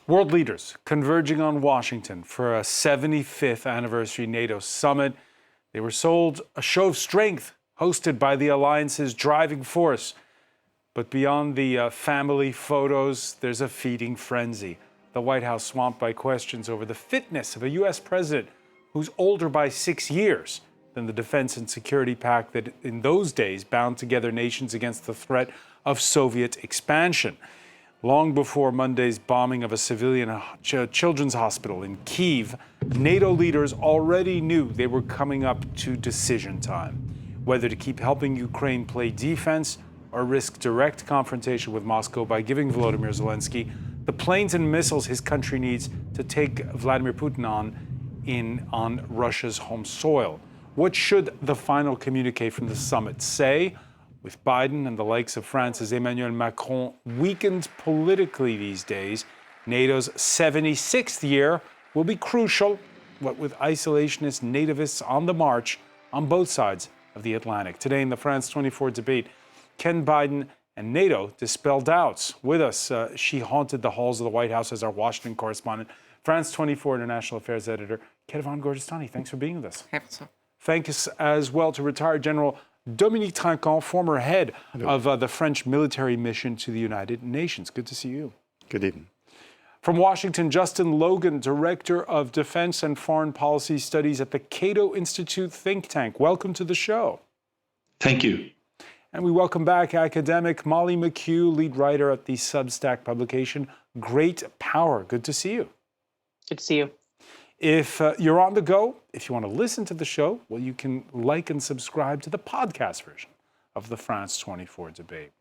World leaders converging on Washington for a 75th anniversary NATO summit. They were sold a show of strength hosted by the alliance's driving force. But beyond the family photos, there's a feeding frenzy. The White House swamped by questions over the fitness of a U.S. president who's older by 6 years than the defense and security pact that in those days bound together nations against the threat of Soviet expansion. Long before Monday's bombing of a civilian children's hospital in Kyiv, NATO leaders already knew they were coming up to decision time, whether to keep helping Ukraine play defense or risk direct confrontation with Moscow by giving Volodymyr Zelensky the planes and missiles his country needs to take Vladimir Putin on Russia's home soil. What should the final communique from the summit say? With Biden and the likes of France's Emmanuel Macron weakened politically these days, NATO's 76th year will be crucial, what with isolationist nativists on the march on both sides of the Atlantic. Today in the France 24 debate, can Biden and NATO dispel doubts? With us, she haunted the halls of the White House as our Washington correspondent, France 24 International Affairs editor, Ketevan Gordestani. Thanks for being with us. Thanks as well to retired General Dominique Trinquant, former head of the French military mission to the United Nations. Good to see you. Good evening. From Washington, Justin Logan, Director of Defense and Foreign Policy Studies at the Cato Institute think tank. Welcome to the show. Thank you. And we welcome back academic Molly McHugh, lead writer at the Substack publication Great Power. Good to see you. Good to see you. If you're on the go, if you want to listen to the show, well, you can like and subscribe to the podcast version of the France 24 debate.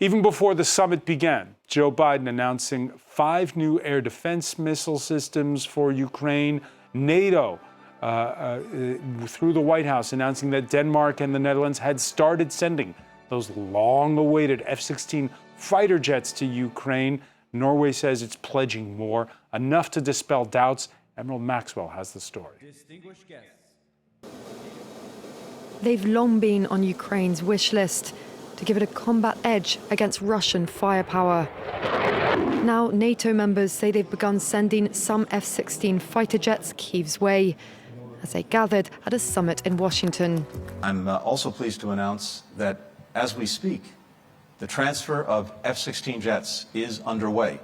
Even before the summit began, Joe Biden announcing 5 new air defense missile systems for Ukraine. NATO, through the White House, announcing that Denmark and the Netherlands had started sending those long-awaited F-16 fighter jets to Ukraine. Norway says it's pledging more, enough to dispel doubts. Emerald Maxwell has the story. Distinguished guests. They've long been on Ukraine's wish list to give it a combat edge against Russian firepower. Now NATO members say they've begun sending some F-16 fighter jets Kyiv's way as they gathered at a summit in Washington. I'm also pleased to announce that as we speak, the transfer of F-16 jets is underway,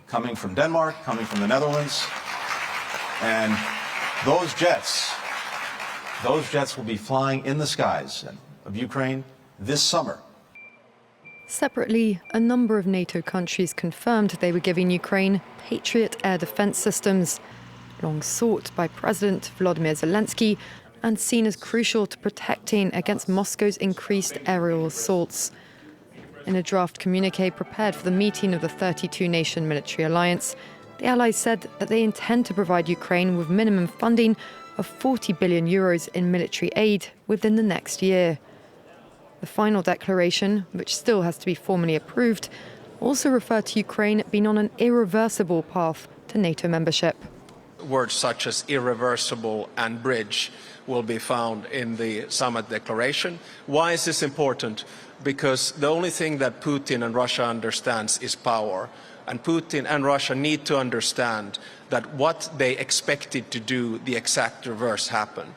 coming from Denmark, coming from the Netherlands. And those jets will be flying in the skies of Ukraine this summer. Separately, a number of NATO countries confirmed they were giving Ukraine Patriot air defense systems, long sought by President Volodymyr Zelensky and seen as crucial to protecting against Moscow's increased aerial assaults. In a draft communiqué prepared for the meeting of the 32-nation military alliance, the Allies said that they intend to provide Ukraine with minimum funding of 40 billion euros in military aid within the next year. The final declaration, which still has to be formally approved, also referred to Ukraine being on an irreversible path to NATO membership. Words such as irreversible and bridge will be found in the summit declaration. Why is this important? Because the only thing that Putin and Russia understands is power. And Putin and Russia need to understand that what they expected to do, the exact reverse happened.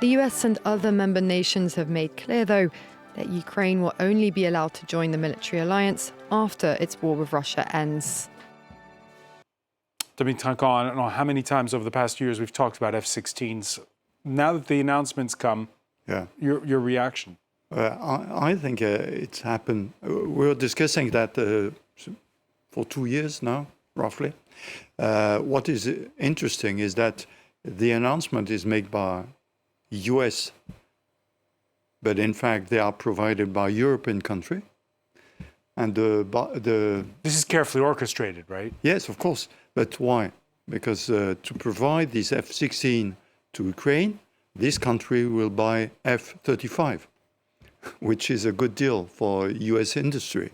The US and other member nations have made clear, though, that Ukraine will only be allowed to join the military alliance after its war with Russia ends. Dominique Trinquant, I don't know how many times over the past years we've talked about F-16s. Now that the announcements come, your reaction? I think it's happened. We're discussing that for 2 years now, roughly. What is interesting is that the announcement is made by US, but in fact they are provided by European country. And this is carefully orchestrated, right? Yes, of course. But why? Because to provide this F-16 to Ukraine, this country will buy F-35, which is a good deal for US industry.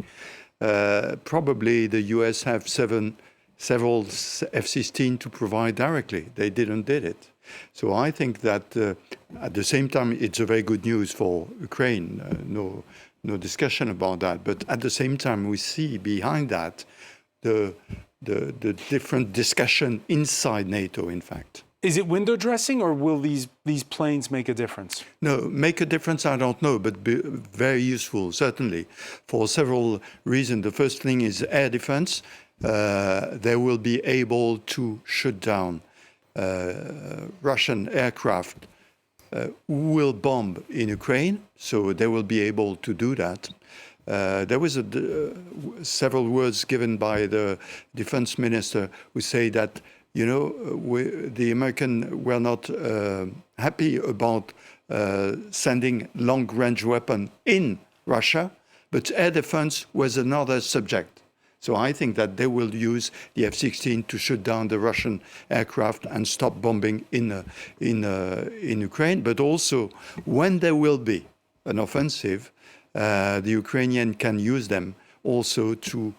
Probably the US have several F-16 to provide directly. They didn't did it. So I think that at the same time, it's a very good news for Ukraine. No discussion about that. But at the same time, we see behind that the the different discussion inside NATO, in fact. Is it window dressing, or will these planes make a difference? No, make a difference, I don't know, but be very useful, certainly, for several reasons. The first thing is air defense. They will be able to shoot down Russian aircraft who will bomb in Ukraine, so they will be able to do that. There was several words given by the defense minister who say that, you know, the Americans were not happy about sending long-range weapons in Russia, but air defense was another subject. So I think that they will use the F-16 to shoot down the Russian aircraft and stop bombing in Ukraine. But also, when there will be an offensive, the Ukrainian can use them also to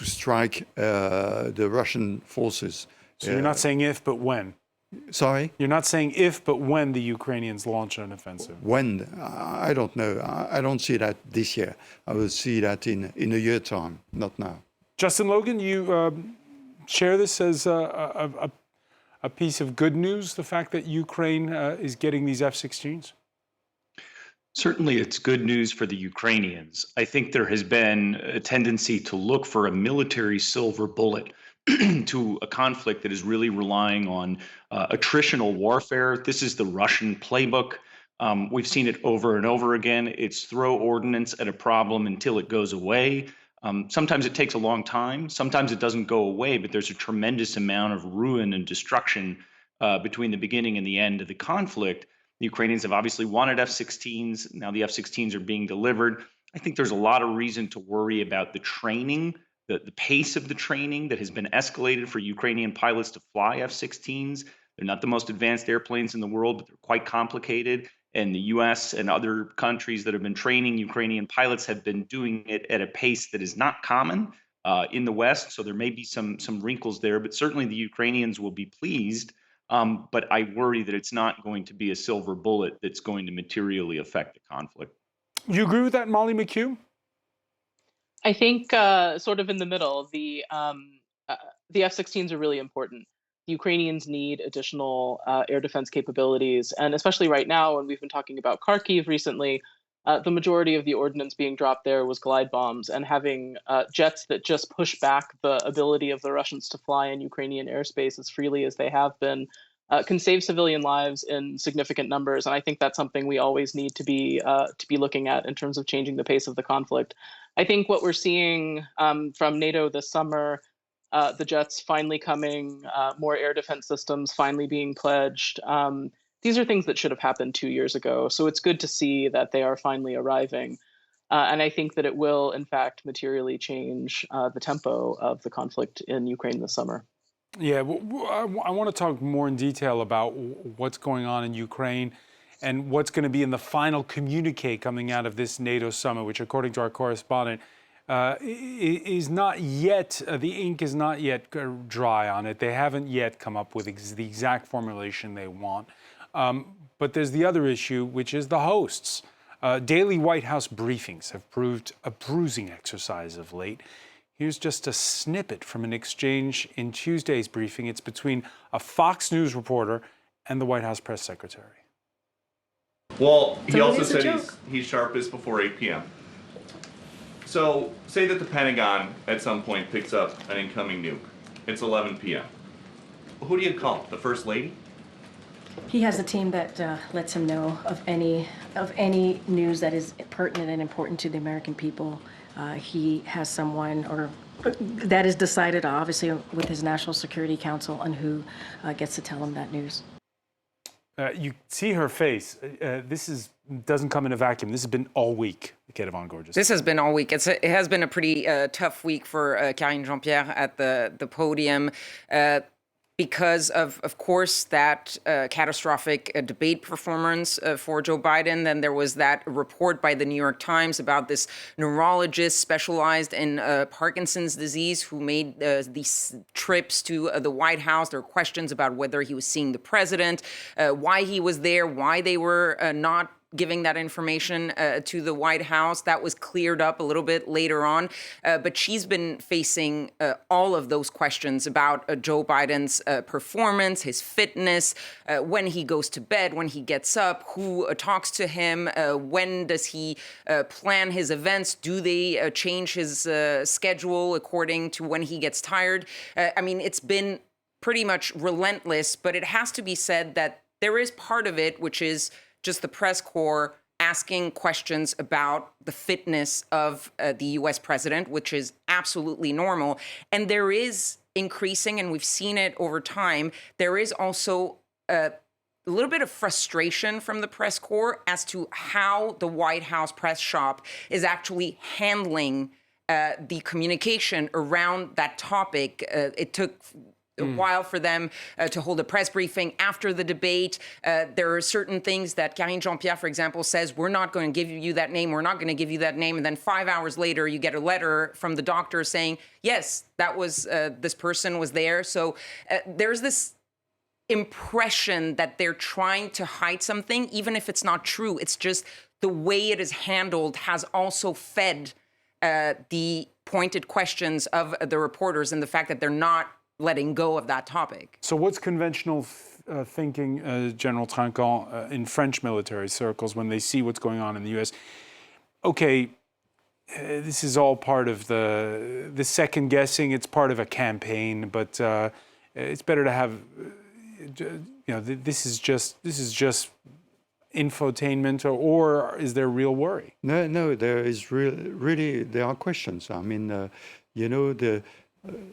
strike the Russian forces. So you're not saying if, but when? Sorry? You're not saying if, but when the Ukrainians launch an offensive? When? I don't know. I don't see that this year. I will see that in a year time, not now. Justin Logan, you share this as a piece of good news, the fact that Ukraine is getting these F-16s? Certainly, it's good news for the Ukrainians. I think there has been a tendency to look for a military silver bullet to a conflict that is really relying on attritional warfare. This is the Russian playbook. We've seen it over and over again. It's throw ordnance at a problem until it goes away. Sometimes it takes a long time. Sometimes it doesn't go away, but there's a tremendous amount of ruin and destruction between the beginning and the end of the conflict. The Ukrainians have obviously wanted F-16s. Now the F-16s are being delivered. I think there's a lot of reason to worry about the training, the pace of the training that has been escalated for Ukrainian pilots to fly F-16s. They're not the most advanced airplanes in the world, but they're quite complicated. And the US and other countries that have been training Ukrainian pilots have been doing it at a pace that is not common in the West. So there may be some wrinkles there, but certainly the Ukrainians will be pleased. But I worry that it's not going to be a silver bullet that's going to materially affect the conflict. You agree with that, Molly McHugh? I think sort of in the middle. The F-16s are really important. The Ukrainians need additional air defense capabilities, and especially right now, when we've been talking about Kharkiv recently, the majority of the ordnance being dropped there was glide bombs, and having jets that just push back the ability of the Russians to fly in Ukrainian airspace as freely as they have been can save civilian lives in significant numbers. And I think that's something we always need to be looking at in terms of changing the pace of the conflict. I think what we're seeing from NATO this summer, the jets finally coming, more air defense systems finally being pledged. These are things that should have happened 2 years ago. So it's good to see that they are finally arriving. And I think that it will, in fact, materially change the tempo of the conflict in Ukraine this summer. Yeah, I want to talk more in detail about what's going on in Ukraine and what's going to be in the final communique coming out of this NATO summit, which, according to our correspondent, is not yet, the ink is not yet dry on it. They haven't yet come up with the exact formulation they want. But there's the other issue, which is the hosts. Daily White House briefings have proved a bruising exercise of late. Here's just a snippet from an exchange in Tuesday's briefing. It's between a Fox News reporter and the White House press secretary. Well, he also said he's sharpest before 8 p.m. So, say that the Pentagon at some point picks up an incoming nuke. It's 11 p.m. Who do you call? The First Lady? He has a team that lets him know of any news that is pertinent and important to the American people. He has someone, or that is decided obviously with his National Security Council, on who gets to tell him that news. You see her face. This doesn't come in a vacuum. This has been all week, Kate Von Gorgeous. This has been all week. It has been a pretty tough week for Karine Jean-Pierre at the podium. Because of course, that catastrophic debate performance for Joe Biden. Then there was that report by the New York Times about this neurologist specialized in Parkinson's disease who made these trips to the White House. There were questions about whether he was seeing the president, why he was there, why they were not giving that information to the White House. That was cleared up a little bit later on. But she's been facing all of those questions about Joe Biden's performance, his fitness, when he goes to bed, when he gets up, who talks to him, when does he plan his events, do they change his schedule according to when he gets tired. I mean, it's been pretty much relentless, but it has to be said that there is part of it, which is just the press corps asking questions about the fitness of the U.S. president, which is absolutely normal. And there is increasing, and we've seen it over time, there is also a little bit of frustration from the press corps as to how the White House press shop is actually handling the communication around that topic. It took a while for them to hold a press briefing after the debate. There are certain things that Karine Jean-Pierre, for example, says, we're not going to give you that name, we're not going to give you that name. And then 5 hours later, you get a letter from the doctor saying, yes, that was, this person was there. So there's this impression that they're trying to hide something, even if it's not true. It's just the way it is handled has also fed the pointed questions of the reporters and the fact that they're not letting go of that topic. So what's conventional thinking, General Trinquant, in French military circles when they see what's going on in the U.S.? Okay, this is all part of the second guessing. It's part of a campaign, but it's better to have, this is just infotainment, or is there real worry? No, there is really there are questions. I mean,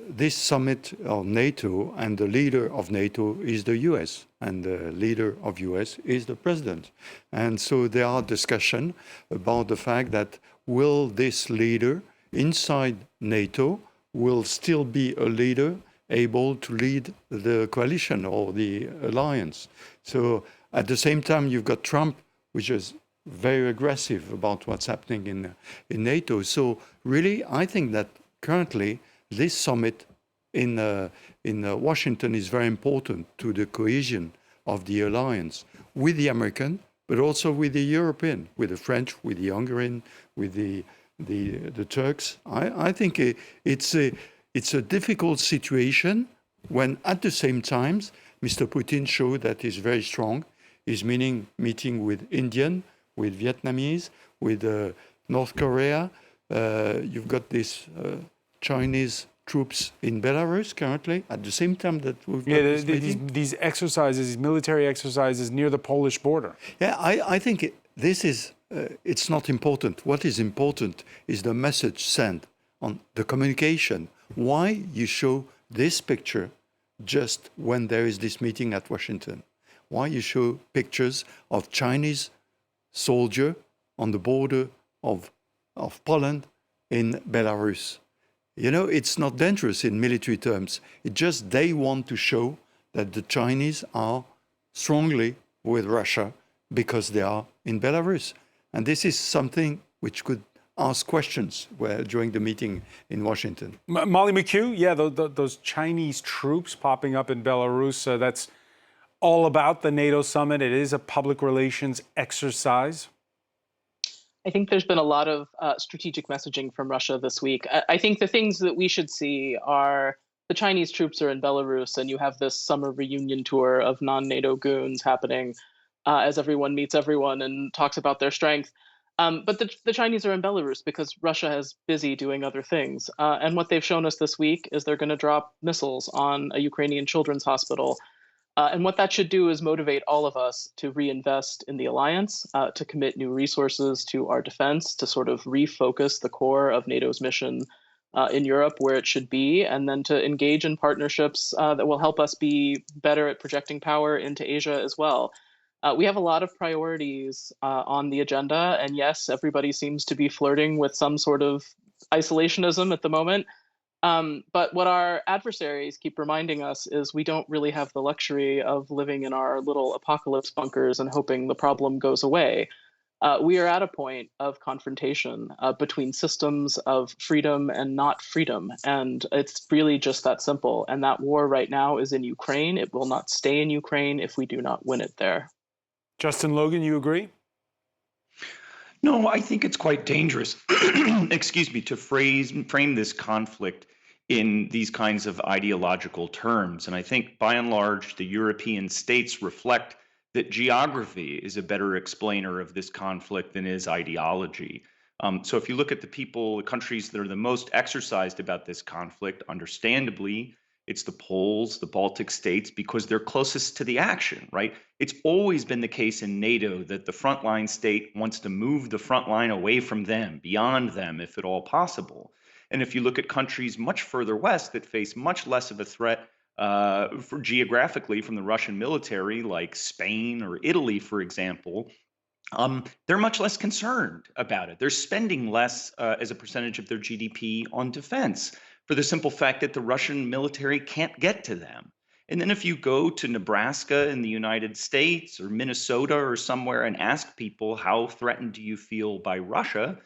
this summit of NATO, and the leader of NATO is the US, and the leader of US is the president. And so there are discussions about the fact that will this leader inside NATO will still be a leader able to lead the coalition or the alliance. So at the same time, you've got Trump, which is very aggressive about what's happening in NATO. So really, I think that currently this summit in Washington is very important to the cohesion of the alliance with the American, but also with the European, with the French, with the Hungarian, with the Turks. I think it's a difficult situation when at the same time Mr. Putin showed that he's very strong. He's meeting with Indian, with Vietnamese, with North Korea. You've got this Chinese troops in Belarus currently at the same time that we've got these exercises, these military exercises near the Polish border. Yeah, I think this is it's not important. What is important is the message sent on the communication. Why you show this picture just when there is this meeting at Washington? Why you show pictures of Chinese soldier on the border of Poland in Belarus? It's not dangerous in military terms. It's just they want to show that the Chinese are strongly with Russia because they are in Belarus. And this is something which could ask questions during the meeting in Washington. Molly McHugh, yeah, those Chinese troops popping up in Belarus, that's all about the NATO summit. It is a public relations exercise. I think there's been a lot of strategic messaging from Russia this week. I think the things that we should see are the Chinese troops are in Belarus, and you have this summer reunion tour of non-NATO goons happening as everyone meets everyone and talks about their strength. But the Chinese are in Belarus because Russia is busy doing other things. And what they've shown us this week is they're going to drop missiles on a Ukrainian children's hospital. And what that should do is motivate all of us to reinvest in the alliance, to commit new resources to our defense, to sort of refocus the core of NATO's mission in Europe where it should be, and then to engage in partnerships that will help us be better at projecting power into Asia as well. We have a lot of priorities on the agenda, and yes, everybody seems to be flirting with some sort of isolationism at the moment. But what our adversaries keep reminding us is we don't really have the luxury of living in our little apocalypse bunkers and hoping the problem goes away. We are at a point of confrontation between systems of freedom and not freedom. And it's really just that simple. And that war right now is in Ukraine. It will not stay in Ukraine if we do not win it there. Justin Logan, you agree? No, I think it's quite dangerous, excuse me, to frame this conflict in these kinds of ideological terms. And I think by and large, the European states reflect that geography is a better explainer of this conflict than is ideology. So if you look at the countries that are the most exercised about this conflict, understandably, it's the Poles, the Baltic states, because they're closest to the action, right? It's always been the case in NATO that the frontline state wants to move the front line away from them, beyond them, if at all possible. And if you look at countries much further west that face much less of a threat geographically from the Russian military, like Spain or Italy, for example, they're much less concerned about it. They're spending less as a percentage of their GDP on defense for the simple fact that the Russian military can't get to them. And then if you go to Nebraska in the United States or Minnesota or somewhere and ask people, how threatened do you feel by Russia?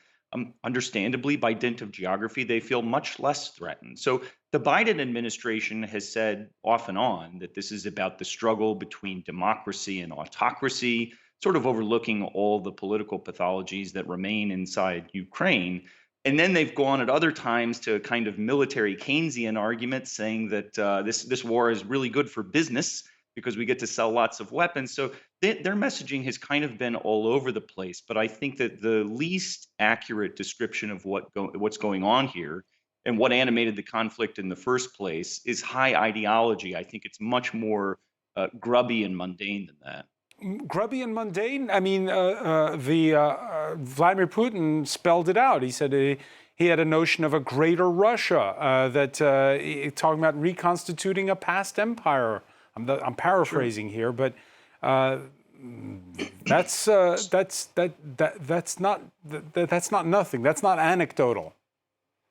Understandably, by dint of geography, they feel much less threatened. So the Biden administration has said off and on that this is about the struggle between democracy and autocracy, sort of overlooking all the political pathologies that remain inside Ukraine. And then they've gone at other times to kind of military Keynesian arguments saying that this war is really good for business because we get to sell lots of weapons. So their messaging has kind of been all over the place. But I think that the least accurate description of what's going on here and what animated the conflict in the first place is high ideology. I think it's much more grubby and mundane than that. Grubby and mundane? I mean, Vladimir Putin spelled it out. He said he had a notion of a greater Russia, talking about reconstituting a past empire. I'm paraphrasing here, but that's not nothing. That's not anecdotal.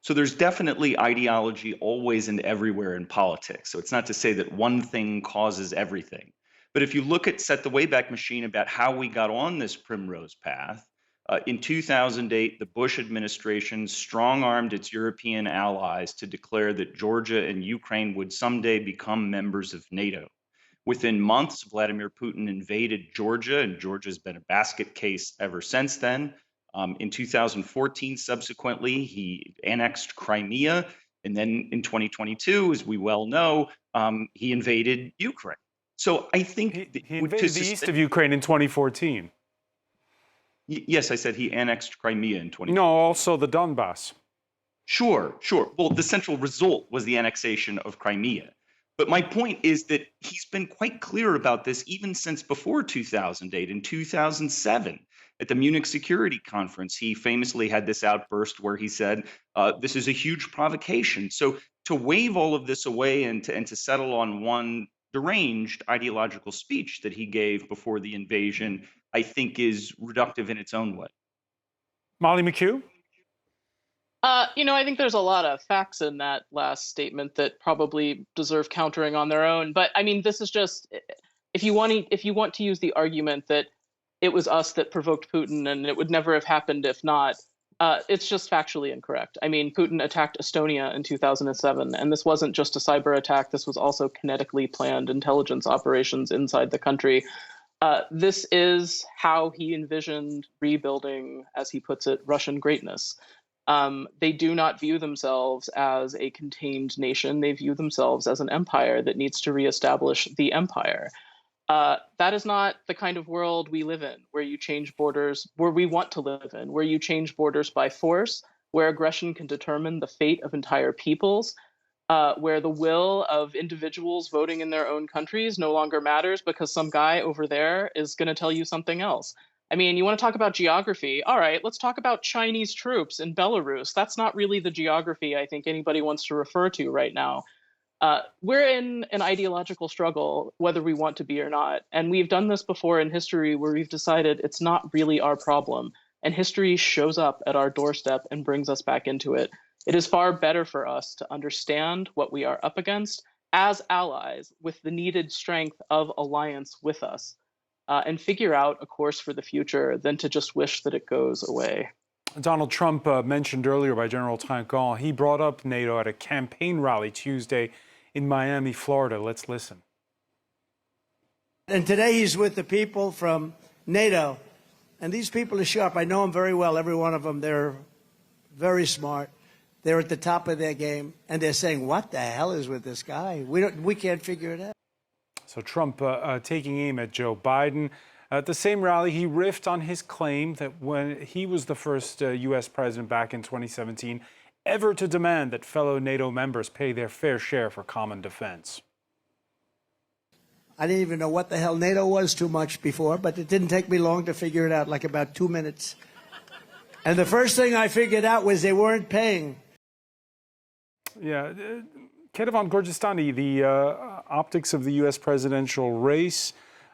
So there's definitely ideology always and everywhere in politics. So it's not to say that one thing causes everything. But if you look at Set the Wayback Machine about how we got on this primrose path, in 2008, the Bush administration strong-armed its European allies to declare that Georgia and Ukraine would someday become members of NATO. Within months, Vladimir Putin invaded Georgia, and Georgia's been a basket case ever since then. In 2014, subsequently, he annexed Crimea. And then in 2022, as we well know, he invaded Ukraine. So I think he invaded the east of Ukraine in 2014. Yes, I said he annexed Crimea in 2014. No, also the Donbass. Sure. Well, the central result was the annexation of Crimea. But my point is that he's been quite clear about this even since before 2008. In 2007, at the Munich Security Conference, he famously had this outburst where he said, this is a huge provocation. So to wave all of this away and to settle on one deranged ideological speech that he gave before the invasion, I think is reductive in its own way. Molly McHugh? I think there's a lot of facts in that last statement that probably deserve countering on their own. But I mean, this is just, if you want to use the argument that it was us that provoked Putin and it would never have happened if not, it's just factually incorrect. I mean, Putin attacked Estonia in 2007, and this wasn't just a cyber attack. This was also kinetically planned intelligence operations inside the country. This is how he envisioned rebuilding, as he puts it, Russian greatness. They do not view themselves as a contained nation. They view themselves as an empire that needs to reestablish the empire. That is not the kind of world we live in, where you change borders, where we want to live in, where you change borders by force, where aggression can determine the fate of entire peoples, where the will of individuals voting in their own countries no longer matters because some guy over there is going to tell you something else. I mean, you want to talk about geography? All right, let's talk about Chinese troops in Belarus. That's not really the geography I think anybody wants to refer to right now. We're in an ideological struggle, whether we want to be or not. And we've done this before in history where we've decided it's not really our problem. And history shows up at our doorstep and brings us back into it. It is far better for us to understand what we are up against as allies with the needed strength of alliance with us and figure out a course for the future than to just wish that it goes away. Donald Trump, mentioned earlier by General Trinquant, he brought up NATO at a campaign rally Tuesday in Miami, Florida. Let's listen. And today he's with the people from NATO. And these people are sharp. I know them very well, every one of them. They're very smart. They're at the top of their game. And they're saying, what the hell is with this guy? We can't figure it out. So Trump taking aim at Joe Biden. At the same rally, he riffed on his claim that when he was the first U.S. president back in 2017 ever to demand that fellow NATO members pay their fair share for common defense. I didn't even know what the hell NATO was too much before, but it didn't take me long to figure it out, like about 2 minutes. And the first thing I figured out was they weren't paying. Yeah, Kedevan Gorgistani, the optics of the U.S. presidential race,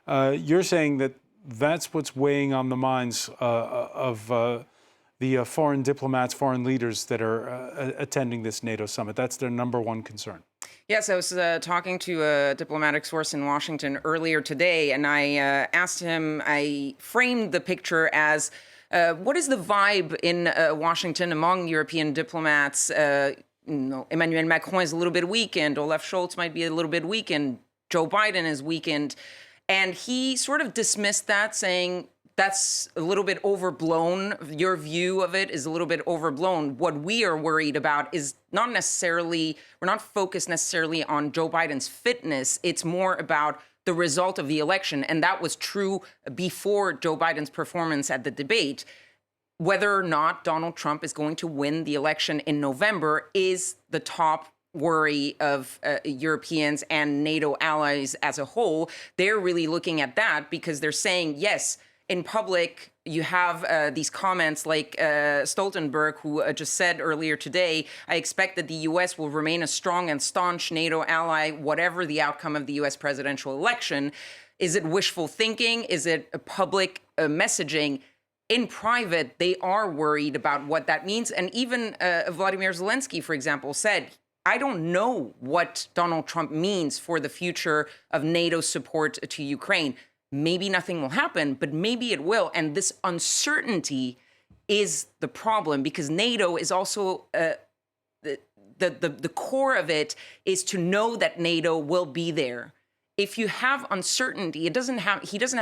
you're saying that that's what's weighing on the minds of the foreign diplomats, foreign leaders that are attending this NATO summit. That's their number one concern. Yes, I was talking to a diplomatic source in Washington earlier today, and I asked him, I framed the picture as, what is the vibe in Washington among European diplomats? Emmanuel Macron is a little bit weakened, Olaf Scholz might be a little bit weakened, Joe Biden is weakened. And he sort of dismissed that, saying, that's a little bit overblown. Your view of it is a little bit overblown. What we are worried about is not necessarily, we're not focused necessarily on Joe Biden's fitness. It's more about the result of the election. And that was true before Joe Biden's performance at the debate. Whether or not Donald Trump is going to win the election in November is the top worry of Europeans and NATO allies as a whole. They're really looking at that because they're saying, yes, in public, you have these comments like Stoltenberg, who just said earlier today, I expect that the U.S. will remain a strong and staunch NATO ally, whatever the outcome of the U.S. presidential election. Is it wishful thinking? Is it a public messaging? In private, they are worried about what that means. And even Vladimir Zelensky, for example, said, I don't know what Donald Trump means for the future of NATO support to Ukraine. Maybe nothing will happen, but maybe it will. And this uncertainty is the problem because NATO is also the core of it is to know that NATO will be there. If you have uncertainty, he doesn't have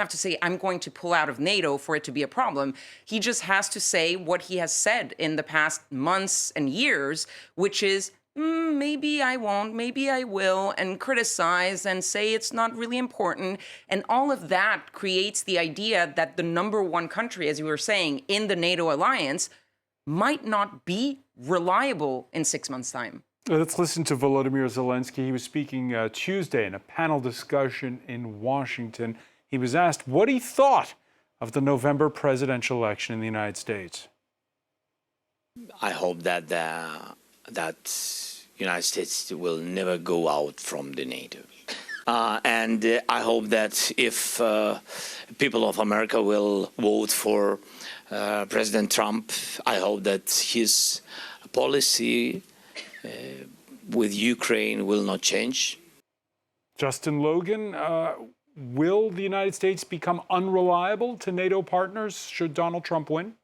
to say, I'm going to pull out of NATO for it to be a problem. He just has to say what he has said in the past months and years, which is, maybe I won't, maybe I will, and criticize and say it's not really important. And all of that creates the idea that the number one country, as you were saying, in the NATO alliance might not be reliable in 6 months' time. Let's listen to Volodymyr Zelensky. He was speaking Tuesday in a panel discussion in Washington. He was asked what he thought of the November presidential election in the United States. I hope that United States will never go out from the NATO. And I hope that if people of America will vote for President Trump, I hope that his policy with Ukraine will not change. Justin Logan, will the United States become unreliable to NATO partners should Donald Trump win?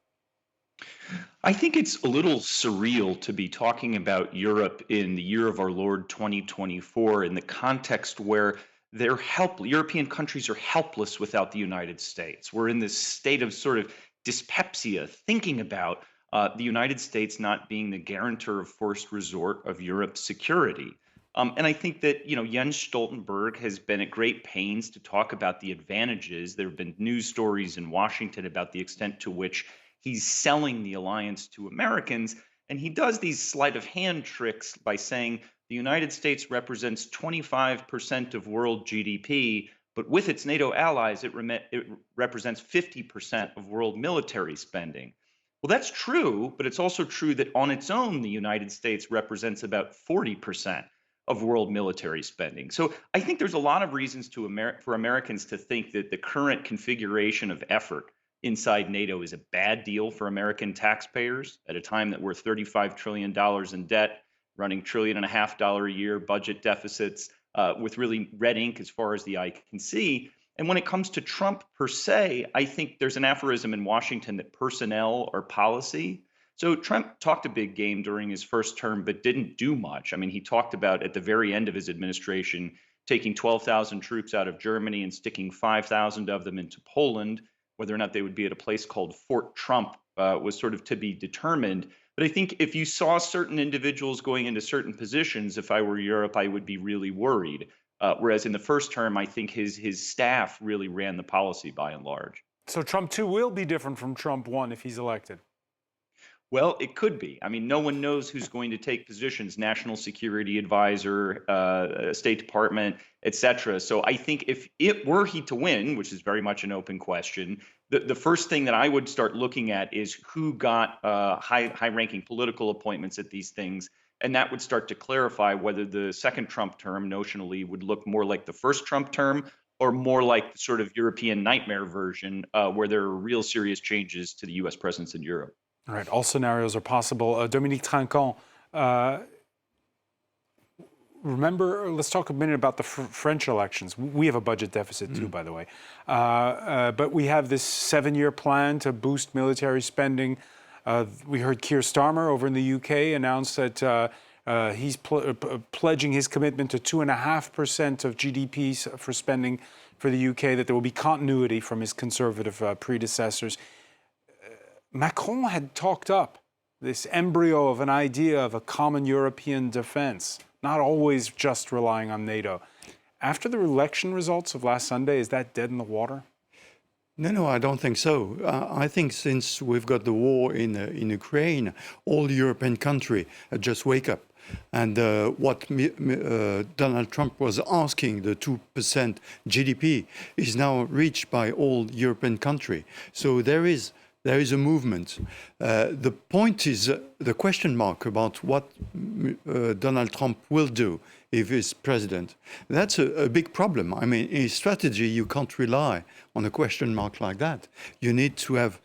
I think it's a little surreal to be talking about Europe in the year of our Lord 2024 in the context where European countries are helpless without the United States. We're in this state of sort of dyspepsia, thinking about the United States not being the guarantor of first resort of Europe's security. And I think that, Jens Stoltenberg has been at great pains to talk about the advantages. There have been news stories in Washington about the extent to which he's selling the alliance to Americans. And he does these sleight of hand tricks by saying the United States represents 25% of world GDP, but with its NATO allies, it represents 50% of world military spending. Well, that's true, but it's also true that on its own, the United States represents about 40% of world military spending. So I think there's a lot of reasons for Americans to think that the current configuration of effort inside NATO is a bad deal for American taxpayers at a time that we're $35 trillion in debt, running $1.5 trillion a year budget deficits, with really red ink as far as the eye can see. And when it comes to Trump per se, I think there's an aphorism in Washington that personnel are policy. So Trump talked a big game during his first term, but didn't do much. I mean, he talked about at the very end of his administration, taking 12,000 troops out of Germany and sticking 5,000 of them into Poland. Whether or not they would be at a place called Fort Trump was sort of to be determined. But I think if you saw certain individuals going into certain positions, if I were Europe, I would be really worried. Whereas in the first term, I think his staff really ran the policy by and large. So Trump 2 will be different from Trump 1 if he's elected. Well, it could be. I mean, no one knows who's going to take positions, national security advisor, State Department, et cetera. So I think if it were he to win, which is very much an open question, the first thing that I would start looking at is who got high-ranking political appointments at these things. And that would start to clarify whether the second Trump term notionally would look more like the first Trump term or more like the sort of European nightmare version where there are real serious changes to the U.S. presence in Europe. All right, all scenarios are possible. Dominique Trinquant, remember, let's talk a minute about the French elections. We have a budget deficit too, by the way. But we have this 7-year plan to boost military spending. We heard Keir Starmer over in the UK announce that he's pledging his commitment to 2.5% of GDP for spending for the UK, that there will be continuity from his conservative predecessors. Macron had talked up this embryo of an idea of a common European defense, not always just relying on NATO. After the election results of last Sunday, is that dead in the water? No, I don't think so. I think since we've got the war in Ukraine, all European countries just wake up. And what Donald Trump was asking, the 2% GDP, is now reached by all European countries. So there is a movement. The point is the question mark about what Donald Trump will do if he's president. That's a big problem. I mean, in strategy, you can't rely on a question mark like that. You need to have,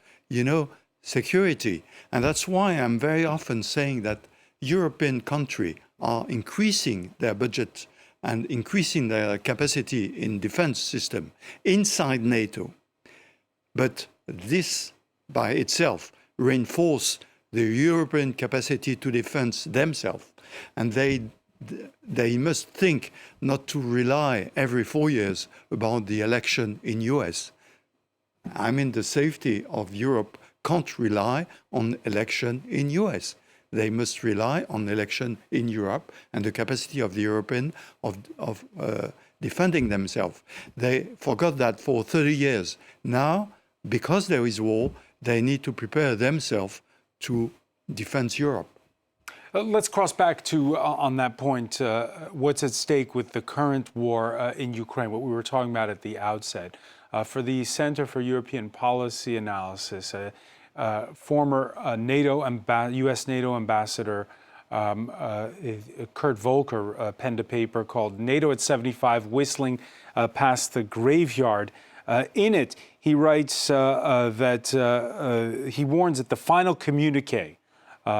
security. And that's why I'm very often saying that European countries are increasing their budget and increasing their capacity in defense system inside NATO. But this by itself reinforce the European capacity to defend themselves. And they must think not to rely every 4 years about the election in US. I mean, the safety of Europe can't rely on election in US. They must rely on election in Europe and the capacity of the European of defending themselves. They forgot that for 30 years. Now, because there is war, they need to prepare themselves to defend Europe. Let's cross back to, on that point, what's at stake with the current war in Ukraine, what we were talking about at the outset. For the Center for European Policy Analysis, former U.S. NATO ambassador Kurt Volker penned a paper called NATO at 75, Whistling Past the Graveyard. In it, he writes that he warns that the final communique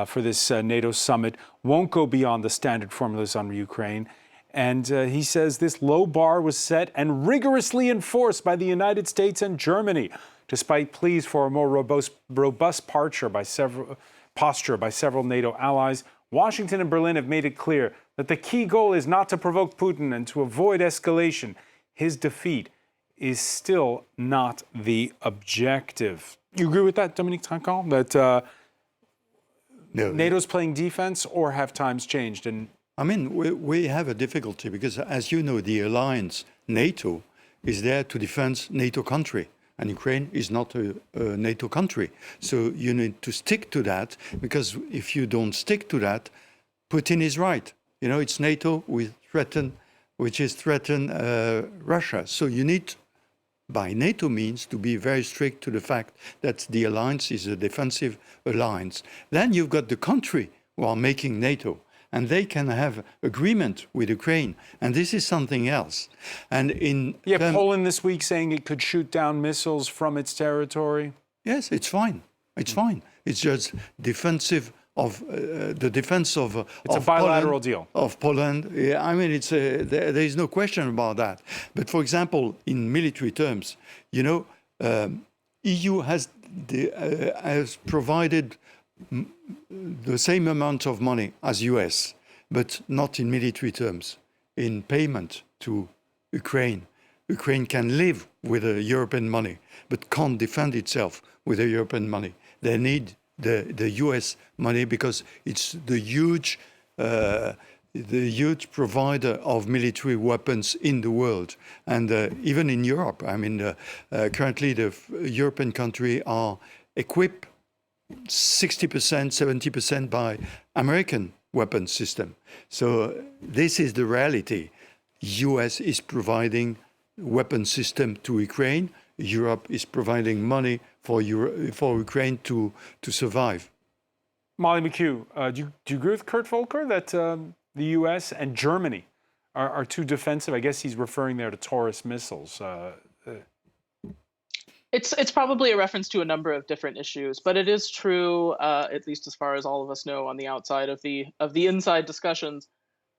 for this NATO summit won't go beyond the standard formulas on Ukraine. And he says this low bar was set and rigorously enforced by the United States and Germany, despite pleas for a more robust posture by several NATO allies. Washington and Berlin have made it clear that the key goal is not to provoke Putin and to avoid escalation. His defeat is still not the objective. You agree with that, Dominique Trinquant, that No. NATO's playing defense, or have times changed? And I mean, we have a difficulty because, as you know, the alliance NATO is there to defend NATO country, and Ukraine is not a NATO country. So you need to stick to that, because if you don't stick to that, Putin is right. It's NATO which is threaten Russia. So you need, by NATO means, to be very strict to the fact that the alliance is a defensive alliance. Then you've got the country who are making NATO, and they can have agreement with Ukraine, and this is something else. And Poland this week saying it could shoot down missiles from its territory. Yes, it's fine. It's fine. It's just defensive of the defense of. It's a bilateral deal of Poland. Yeah, I mean, there is no question about that. But for example, in military terms, EU has provided the same amount of money as US, but not in military terms, in payment to Ukraine. Ukraine can live with European money, but can't defend itself with European money. They need the US money because it's the huge provider of military weapons in the world, and even in Europe. I mean, currently the European countries are equipped 60%, 70% by American weapon system. So this is the reality. US is providing weapon system to Ukraine. Europe is providing money for Ukraine to survive. Molly McHugh, do you agree with Kurt Volker that the US and Germany are too defensive? I guess he's referring there to Taurus missiles. It's probably a reference to a number of different issues, but it is true, at least as far as all of us know on the outside of the inside discussions,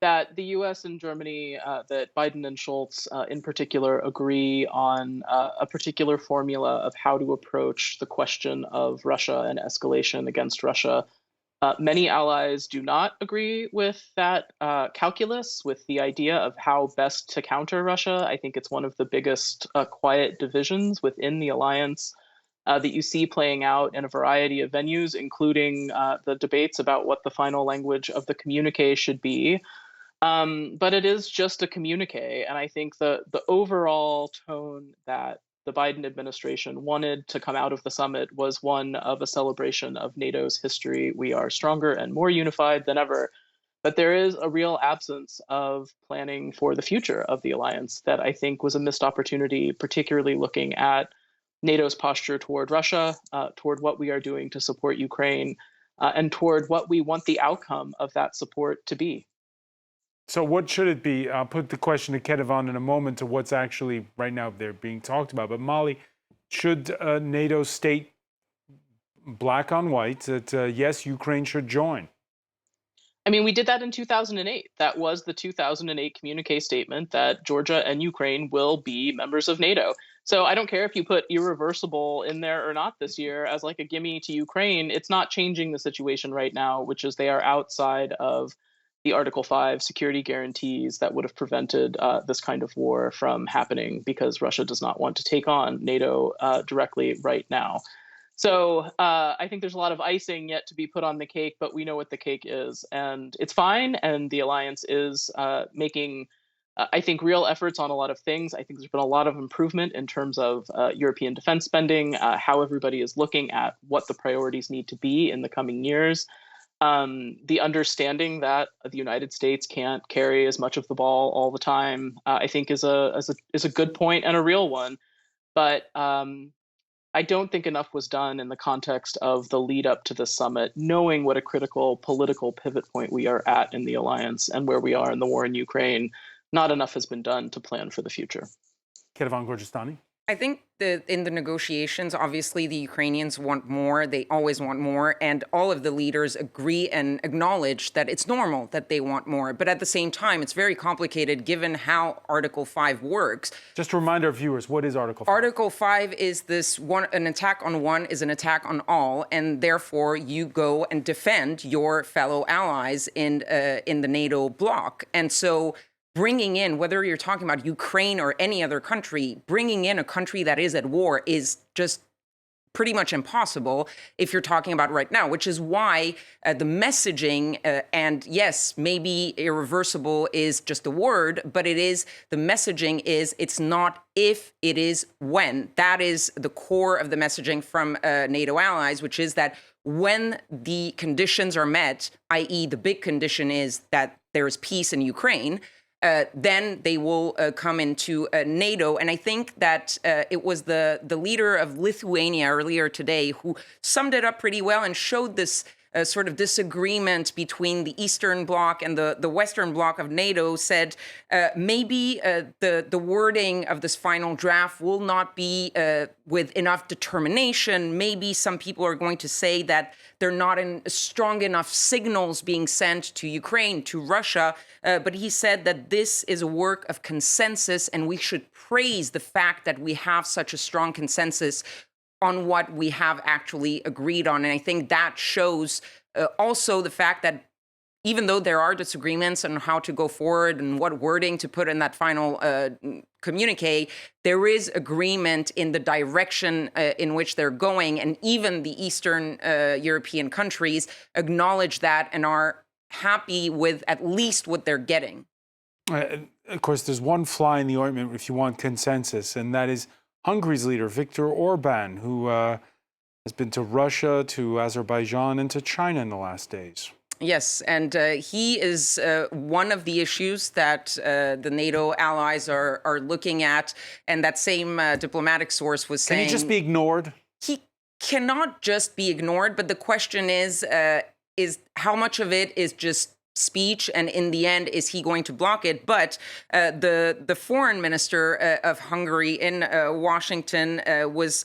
that the U.S. and Germany, that Biden and Scholz in particular, agree on a particular formula of how to approach the question of Russia and escalation against Russia. Many allies do not agree with that calculus, with the idea of how best to counter Russia. I think it's one of the biggest quiet divisions within the alliance that you see playing out in a variety of venues, including the debates about what the final language of the communique should be. But it is just a communique. And I think the overall tone that the Biden administration wanted to come out of the summit was one of a celebration of NATO's history. We are stronger and more unified than ever. But there is a real absence of planning for the future of the alliance that I think was a missed opportunity, particularly looking at NATO's posture toward Russia, toward what we are doing to support Ukraine, and toward what we want the outcome of that support to be. So what should it be? I'll put the question to Ketevan in a moment to what's actually right now they're being talked about. But Molly, should NATO state black on white that yes, Ukraine should join? I mean, we did that in 2008. That was the 2008 communique statement that Georgia and Ukraine will be members of NATO. So I don't care if you put irreversible in there or not this year as like a gimme to Ukraine. It's not changing the situation right now, which is they are outside of the Article 5 security guarantees that would have prevented this kind of war from happening because Russia does not want to take on NATO directly right now. So I think there's a lot of icing yet to be put on the cake, but we know what the cake is. And it's fine. And the alliance is making, I think, real efforts on a lot of things. I think there's been a lot of improvement in terms of European defense spending, how everybody is looking at what the priorities need to be in the coming years. The understanding that the United States can't carry as much of the ball all the time, I think, is a good point and a real one. But I don't think enough was done in the context of the lead up to the summit, knowing what a critical political pivot point we are at in the alliance and where we are in the war in Ukraine. Not enough has been done to plan for the future. Ketevan Gorgistani. I think that in the negotiations, obviously, the Ukrainians want more. They always want more. And all of the leaders agree and acknowledge that it's normal that they want more. But at the same time, it's very complicated given how Article 5 works. Just a reminder of viewers, what is Article 5? Article 5 is this one, an attack on one is an attack on all. And therefore, you go and defend your fellow allies in the NATO bloc. And so bringing in, whether you're talking about Ukraine or any other country, bringing in a country that is at war is just pretty much impossible if you're talking about right now, which is why the messaging, and yes, maybe irreversible is just a word, but it is, the messaging is, it's not if, it is when. That is the core of the messaging from NATO allies, which is that when the conditions are met, i.e. the big condition is that there is peace in Ukraine, then they will come into NATO. And I think that it was the leader of Lithuania earlier today who summed it up pretty well and showed this sort of disagreement between the Eastern Bloc and the Western Bloc of NATO, said maybe the wording of this final draft will not be with enough determination. Maybe some people are going to say that they're not strong enough signals being sent to Ukraine, to Russia. But he said that this is a work of consensus, and we should praise the fact that we have such a strong consensus on what we have actually agreed on. And I think that shows also the fact that even though there are disagreements on how to go forward and what wording to put in that final communique, there is agreement in the direction in which they're going. And even the Eastern European countries acknowledge that and are happy with at least what they're getting. Of course, there's one fly in the ointment if you want consensus, and that is Hungary's leader, Viktor Orban, who has been to Russia, to Azerbaijan, and to China in the last days. Yes, and he is one of the issues that the NATO allies are looking at, and that same diplomatic source was saying... Can he just be ignored? He cannot just be ignored, but the question is how much of it is just speech, and in the end, is he going to block it? But the foreign minister of Hungary in Washington was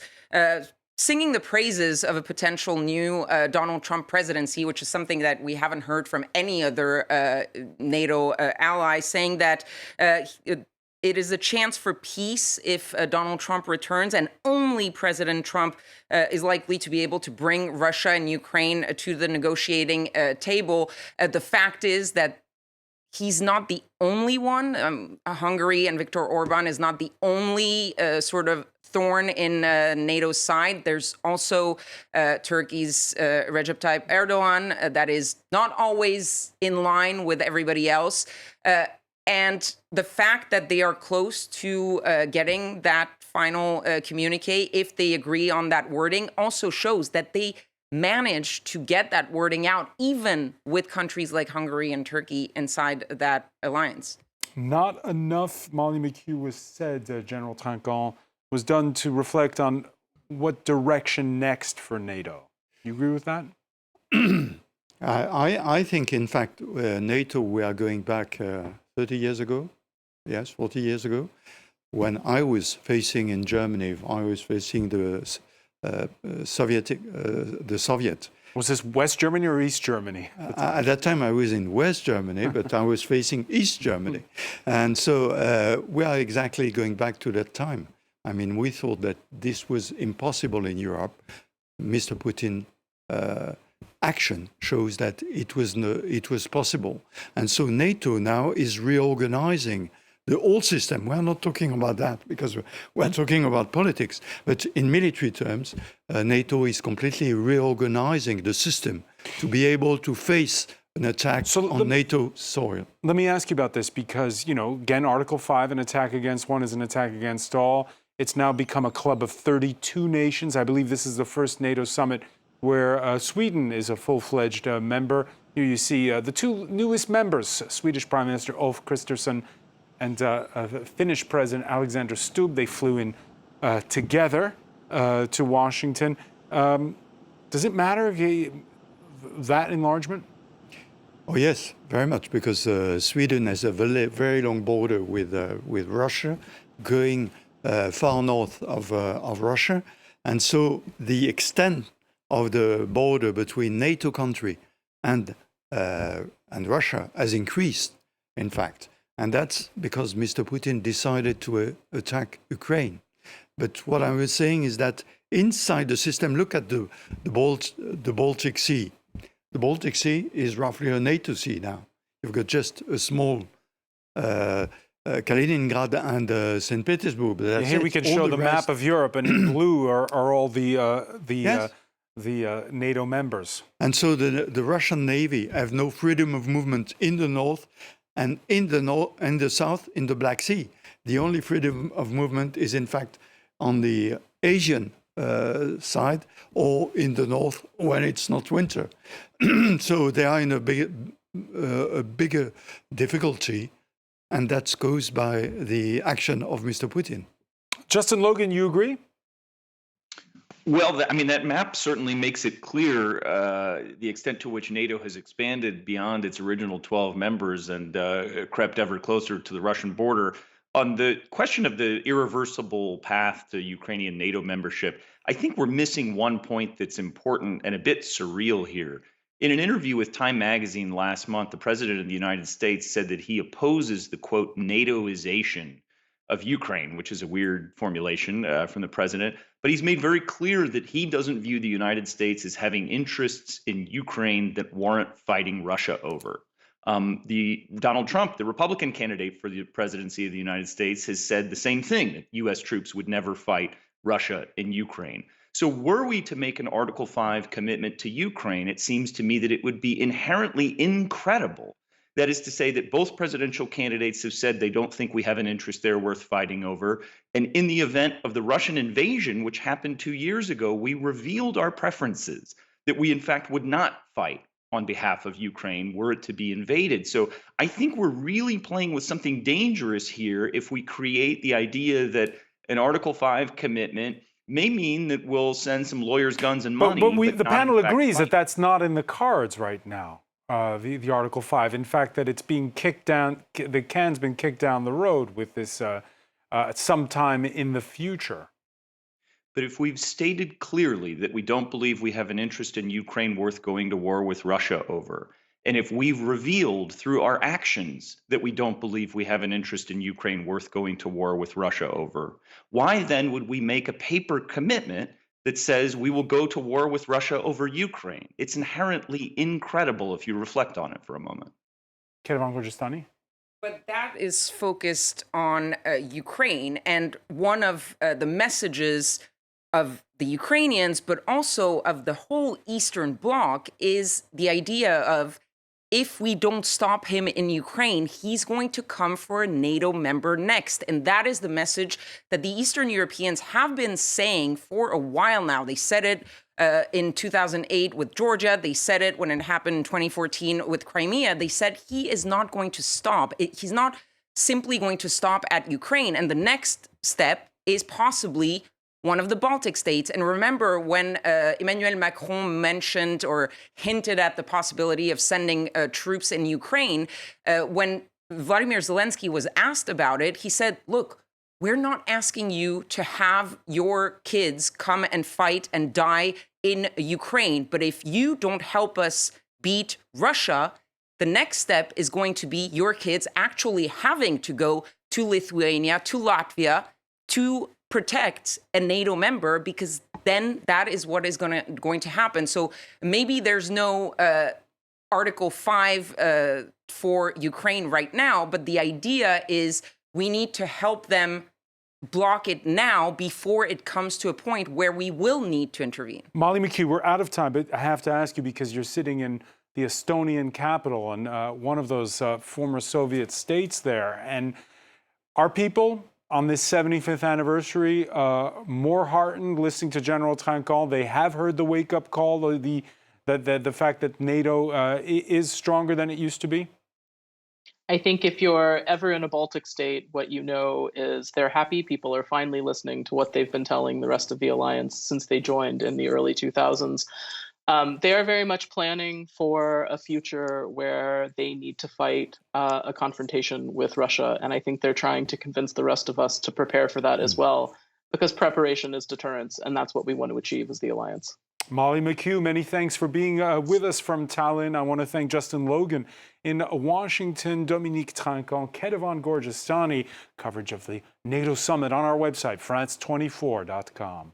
singing the praises of a potential new Donald Trump presidency, which is something that we haven't heard from any other NATO ally, saying that it is a chance for peace if Donald Trump returns, and only President Trump is likely to be able to bring Russia and Ukraine to the negotiating table. The fact is that he's not the only one. Hungary and Viktor Orban is not the only sort of thorn in NATO's side. There's also Turkey's Recep Tayyip Erdogan that is not always in line with everybody else. And the fact that they are close to getting that final communique, if they agree on that wording, also shows that they managed to get that wording out, even with countries like Hungary and Turkey inside that alliance. Not enough, Molly McHugh was said, General Trinquant, was done to reflect on what direction next for NATO. You agree with that? I think, in fact, NATO, we are going back 30 years ago, yes, 40 years ago, when I was facing in Germany, I was facing the Soviet. Was this West Germany or East Germany? At that time, I was in West Germany, but I was facing East Germany. And so we are exactly going back to that time. I mean, we thought that this was impossible in Europe. Mr. Putin action shows that it was possible. And so NATO now is reorganizing the old system. We're not talking about that because we're talking about politics. But in military terms, NATO is completely reorganizing the system to be able to face an attack on NATO soil. Let me ask you about this because, you know, again, Article 5, an attack against one is an attack against all. It's now become a club of 32 nations. I believe this is the first NATO summit where Sweden is a full-fledged member. Here you see the two newest members, Swedish Prime Minister Ulf Kristersson and Finnish President Alexander Stubb. They flew in together to Washington. Does it matter, that enlargement? Oh yes, very much, because Sweden has a very long border with Russia, going far north of Russia, and so the extent of the border between NATO country and Russia has increased, in fact, and that's because Mr. Putin decided to attack Ukraine. But what I was saying is that inside the system, look at the Baltic Sea. The Baltic Sea is roughly a NATO sea now. You've got just a small Kaliningrad and St. Petersburg. But here we can show the map of Europe, and in blue are all the NATO members. And so the Russian Navy have no freedom of movement in the north, and in the south, in the Black Sea. The only freedom of movement is, in fact, on the Asian side, or in the north when it's not winter. So they are in a bigger difficulty, and that goes by the action of Mr. Putin. Justin Logan, you agree? Well, I mean, that map certainly makes it clear the extent to which NATO has expanded beyond its original 12 members and crept ever closer to the Russian border. On the question of the irreversible path to Ukrainian NATO membership, I think we're missing one point that's important and a bit surreal here. In an interview with Time magazine last month, the president of the United States said that he opposes the, quote, NATOization of Ukraine, which is a weird formulation from the president. But he's made very clear that he doesn't view the United States as having interests in Ukraine that warrant fighting Russia over. Donald Trump, the Republican candidate for the presidency of the United States, has said the same thing, that U.S. troops would never fight Russia in Ukraine. So were we to make an Article 5 commitment to Ukraine, it seems to me that it would be inherently incredible. That is to say that both presidential candidates have said they don't think we have an interest there worth fighting over. And in the event of the Russian invasion, which happened 2 years ago, we revealed our preferences, that we in fact would not fight on behalf of Ukraine were it to be invaded. So I think we're really playing with something dangerous here if we create the idea that an Article 5 commitment may mean that we'll send some lawyers, guns, and money. But the panel agrees that that's not in the cards right now. The Article 5. In fact, that it's being kicked down, the can's been kicked down the road with this sometime in the future. But if we've stated clearly that we don't believe we have an interest in Ukraine worth going to war with Russia over, and if we've revealed through our actions that we don't believe we have an interest in Ukraine worth going to war with Russia over, why then would we make a paper commitment that says we will go to war with Russia over Ukraine? It's inherently incredible if you reflect on it for a moment. Kerevan Gorgistani? But that is focused on Ukraine, and one of the messages of the Ukrainians, but also of the whole Eastern Bloc, is the idea of if we don't stop him in Ukraine, he's going to come for a NATO member next. And that is the message that the Eastern Europeans have been saying for a while now. They said it in 2008 with Georgia. They said it when it happened in 2014 with Crimea. They said he is not going to stop. He's not simply going to stop at Ukraine. And the next step is possibly one of the Baltic states. And remember when Emmanuel Macron mentioned or hinted at the possibility of sending troops in Ukraine, when Vladimir Zelensky was asked about it, he said, look, we're not asking you to have your kids come and fight and die in Ukraine. But if you don't help us beat Russia, the next step is going to be your kids actually having to go to Lithuania, to Latvia, to protect a NATO member, because then that is what is going to happen. So maybe there's no Article 5 for Ukraine right now, but the idea is we need to help them block it now before it comes to a point where we will need to intervene. Molly McHugh, we're out of time, but I have to ask you, because you're sitting in the Estonian capital and one of those former Soviet states there, and our people on this 75th anniversary, more heartened listening to General Trinquant. They have heard the wake-up call, the fact that NATO is stronger than it used to be? I think if you're ever in a Baltic state, what you know is they're happy. People are finally listening to what they've been telling the rest of the alliance since they joined in the early 2000s. They are very much planning for a future where they need to fight a confrontation with Russia. And I think they're trying to convince the rest of us to prepare for that as well, because preparation is deterrence. And that's what we want to achieve as the alliance. Molly McHugh, many thanks for being with us from Tallinn. I want to thank Justin Logan in Washington, Dominique Trinquant, Kerevan Gorgistani. Coverage of the NATO summit on our website, france24.com.